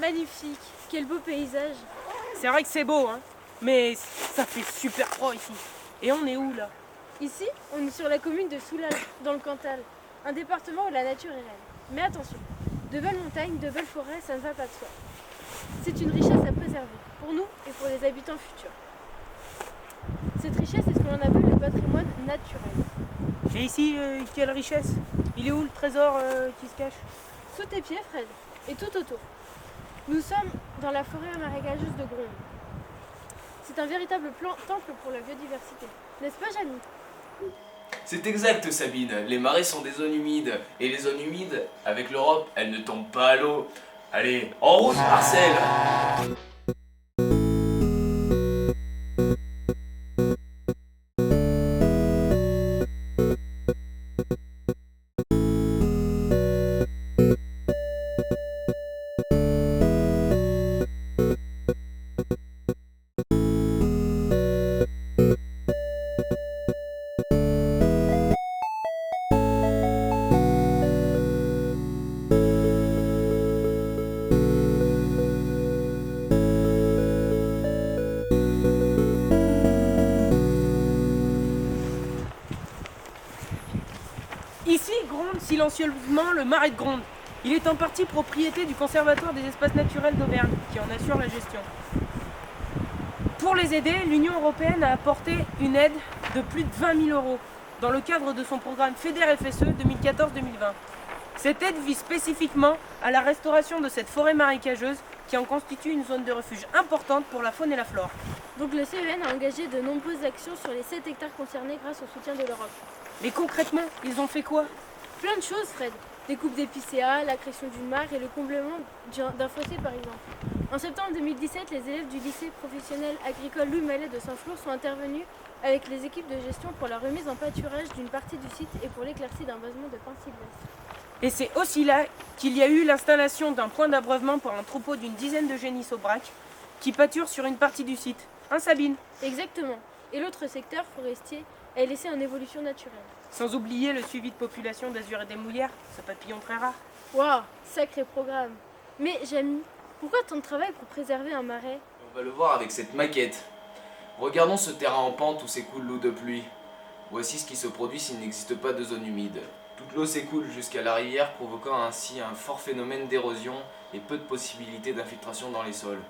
magnifique, quel beau paysage. C'est vrai que c'est beau, hein, mais ça fait super froid ici. Et on est où là? Ici, on est sur la commune de Soulal, dans le Cantal, un département où la nature est reine. Mais attention, de belles montagnes, de belles forêts, ça ne va pas de soi. C'est une richesse à préserver, pour nous et pour les habitants futurs. Cette richesse est ce que l'on appelle le patrimoine naturel. Et ici, quelle richesse? Il est où le trésor qui se cache? Sous tes pieds, Fred, et tout autour. Nous sommes dans la forêt marécageuse de Gronde. C'est un véritable temple pour la biodiversité. N'est-ce pas, Jamy? C'est exact, Sabine. Les marais sont des zones humides. Et les zones humides, avec l'Europe, elles ne tombent pas à l'eau. Allez, en route, Marcel! Ici gronde silencieusement le marais de Gronde. Il est en partie propriété du Conservatoire des espaces naturels d'Auvergne, qui en assure la gestion. Pour les aider, l'Union européenne a apporté une aide de plus de 20 000 € dans le cadre de son programme FEDER-FSE 2014-2020. Cette aide vise spécifiquement à la restauration de cette forêt marécageuse qui en constitue une zone de refuge importante pour la faune et la flore. Donc le CEN a engagé de nombreuses actions sur les 7 hectares concernés grâce au soutien de l'Europe. Mais concrètement, ils ont fait quoi? Plein de choses, Fred. Des coupes d'épicéas, la création d'une mare et le comblement d'un fossé, par exemple. En septembre 2017, les élèves du lycée professionnel agricole Louis Mallet de Saint-Flour sont intervenus avec les équipes de gestion pour la remise en pâturage d'une partie du site et pour l'éclaircie d'un basement de pins sylvestres. Et c'est aussi là qu'il y a eu l'installation d'un point d'abreuvement pour un troupeau d'une dizaine de génisses au braque qui pâturent sur une partie du site. Hein, Sabine? Exactement. Et l'autre secteur forestier est laissé en évolution naturelle. Sans oublier le suivi de population d'azurés des mouillères, ce papillon très rare. Waouh, sacré programme. Mais Jamy, pourquoi tant de travail pour préserver un marais? On va le voir avec cette maquette. Regardons ce terrain en pente où s'écoule l'eau de pluie. Voici ce qui se produit s'il n'existe pas de zone humide. Toute l'eau s'écoule jusqu'à la rivière, provoquant ainsi un fort phénomène d'érosion et peu de possibilités d'infiltration dans les sols.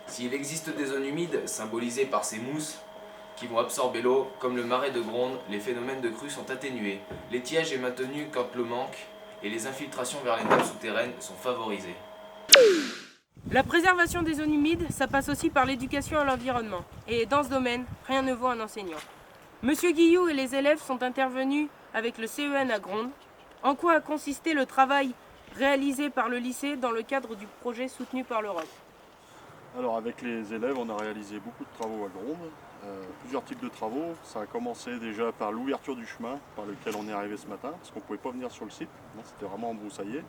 S'il existe des zones humides, symbolisées par ces mousses, qui vont absorber l'eau, comme le marais de Gronde, les phénomènes de crue sont atténués. L'étiage est maintenu quand l'eau manque et les infiltrations vers les nappes souterraines sont favorisées. La préservation des zones humides, ça passe aussi par l'éducation à l'environnement. Et dans ce domaine, rien ne vaut un enseignant. Monsieur Guillou et les élèves sont intervenus avec le CEN à Gronde. En quoi a consisté le travail réalisé par le lycée dans le cadre du projet soutenu par l'Europe? Alors avec les élèves, on a réalisé beaucoup de travaux à Gronde, plusieurs types de travaux. Ça a commencé déjà par l'ouverture du chemin par lequel on est arrivé ce matin, parce qu'on ne pouvait pas venir sur le site, c'était vraiment embroussaillé.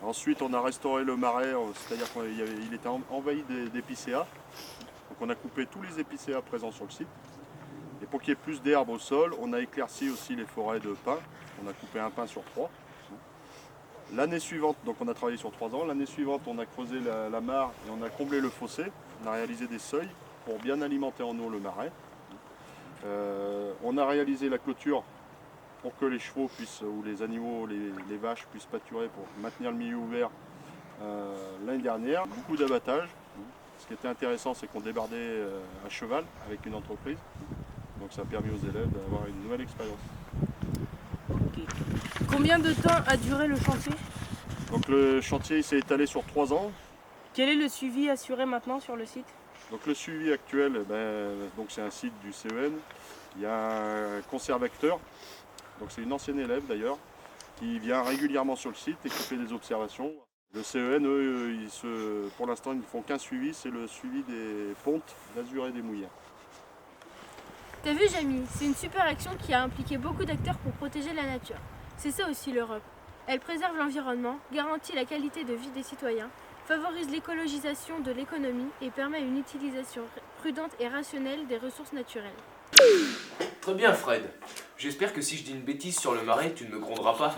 Ensuite on a restauré le marais, c'est-à-dire qu'il était envahi d'épicéas. Donc on a coupé tous les épicéas présents sur le site. Et pour qu'il y ait plus d'herbe au sol, on a éclairci aussi les forêts de pins. On a coupé un pin sur 3. L'année suivante, donc on a travaillé sur 3 ans, l'année suivante on a creusé la mare et on a comblé le fossé. On a réalisé des seuils pour bien alimenter en eau le marais. On a réalisé la clôture pour que les chevaux puissent, ou les animaux, les vaches puissent pâturer pour maintenir le milieu ouvert l'année dernière. Beaucoup d'abattage. Ce qui était intéressant, c'est qu'on débardait à cheval avec une entreprise. Donc ça a permis aux élèves d'avoir une nouvelle expérience. Okay. Combien de temps a duré le chantier? Donc le chantier s'est étalé sur 3 ans. Quel est le suivi assuré maintenant sur le site? Donc le suivi actuel, donc c'est un site du CEN. Il y a un conservateur, donc c'est une ancienne élève d'ailleurs, qui vient régulièrement sur le site et qui fait des observations. Le CEN, eux, pour l'instant, ils ne font qu'un suivi, c'est le suivi des pontes d'azurés des mouillères. T'as vu, Jamy, c'est une super action qui a impliqué beaucoup d'acteurs pour protéger la nature. C'est ça aussi l'Europe. Elle préserve l'environnement, garantit la qualité de vie des citoyens, favorise l'écologisation de l'économie et permet une utilisation prudente et rationnelle des ressources naturelles. Très bien, Fred. J'espère que si je dis une bêtise sur le marais, tu ne me gronderas pas.